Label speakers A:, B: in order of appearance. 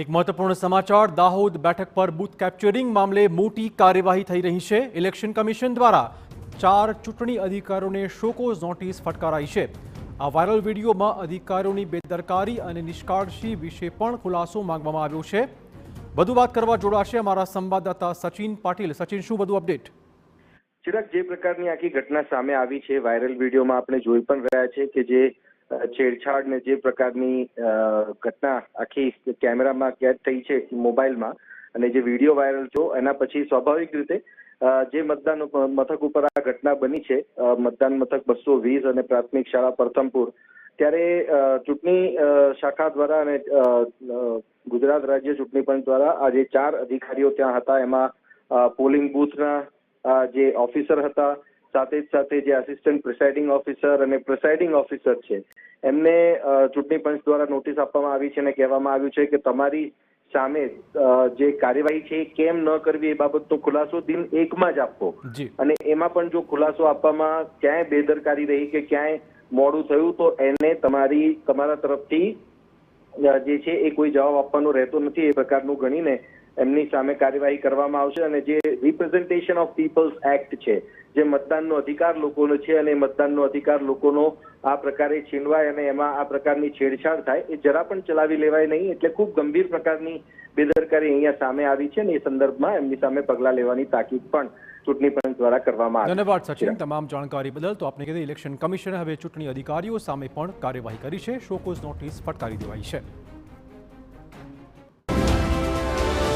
A: એક મહત્વપૂર્ણ સમાચાર દાહોદ બેઠક પર બૂથ કેપ્ચરિંગ મામલે મોટી કાર્યવાહી થઈ રહી છે। ઇલેક્શન કમિશન દ્વારા 4 ચૂંટણી અધિકારીઓને શોકોઝ નોટિસ ફટકારાઈ છે। આ વાયરલ વિડીયોમાં અધિકારીઓની બેદરકારી અને નિષ્કાળજી વિશે પણ ખુલાસો માંગવામાં આવ્યો છે। વધુ વાત કરવા જોડાશે અમારા સંવાદદાતા સચિન પાટીલ। સચિન, શું વધુ અપડેટ?
B: ચિરાગ, જે પ્રકારની આખી ઘટના સામે આવી છે વાયરલ વિડીયોમાં આપણે જોઈ પણ રહ્યા છે કે જે છેડછાડ ને જે પ્રકારની ઘટના આખી કેમેરામાં કેદ થઈ છે મોબાઈલમાં, અને જે વિડીયો વાયરલ થયો એના પછી સ્વાભાવિક રીતે જે મતદાન મથક ઉપર આ ઘટના બની છે, મતદાન મથક 220 અને પ્રાથમિક શાળા પ્રથમપુર, ત્યારે ચૂંટણી શાખા દ્વારા અને ગુજરાત રાજ્ય ચૂંટણી પંચ દ્વારા આ જે 4 અધિકારીઓ ત્યાં હતા એમાં પોલિંગ બૂથના જે ઓફિસર હતા, સાથે જ સાથે જે આસિસ્ટન્ટ પ્રિસાઇડિંગ ઓફિસર અને પ્રિસાઇડિંગ ઓફિસર છે એમને ચૂંટણી પંચ દ્વારા નોટિસ આપવામાં આવી છે અને કહેવામાં આવ્યું છે કે તમારી સામે જે કાર્યવાહી છે કેમ ન કરવી એ બાબતનો ખુલાસો દિન 1માં જ આપવો, અને એમાં પણ જો ખુલાસો આપવામાં ક્યાંય બેદરકારી રહી કે ક્યાંય મોડું થયું તો એને તમારા તરફથી જે છે એ કોઈ જવાબ આપવાનો રહેતો નથી, એ પ્રકારનું ગણીને એમની સામે કાર્યવાહી કરવામાં આવશે। અને જે રિપ્રેઝન્ટેશન ઓફ પીપલ્સ એક્ટ છે, જે મતદાનનો અધિકાર લોકોનો છે, અને મતદાનનો અધિકાર લોકોનો આ પ્રકારે છીનવાય અને એમાં આ પ્રકારની છેડછાડ થાય એ જરા પણ ચલાવી લેવાય નહીં। એટલે ખૂબ ગંભીર પ્રકારની બેદરકારી અહીંયા સામે આવી છે અને એ સંદર્ભમાં એમની સામે પગલાં લેવાની તાકીદ પણ ચૂંટણી પંચ દ્વારા કરવામાં આવી।
A: ધન્યવાદ સચિન, તમામ જાણકારી બદલ। તો આપને કીધું ઇલેક્શન કમિશને હવે ચૂંટણી અધિકારીઓ સામે પણ કાર્યવાહી કરી છે, શોકોઝ નોટિસ ફટકારી દેવાઈ છે।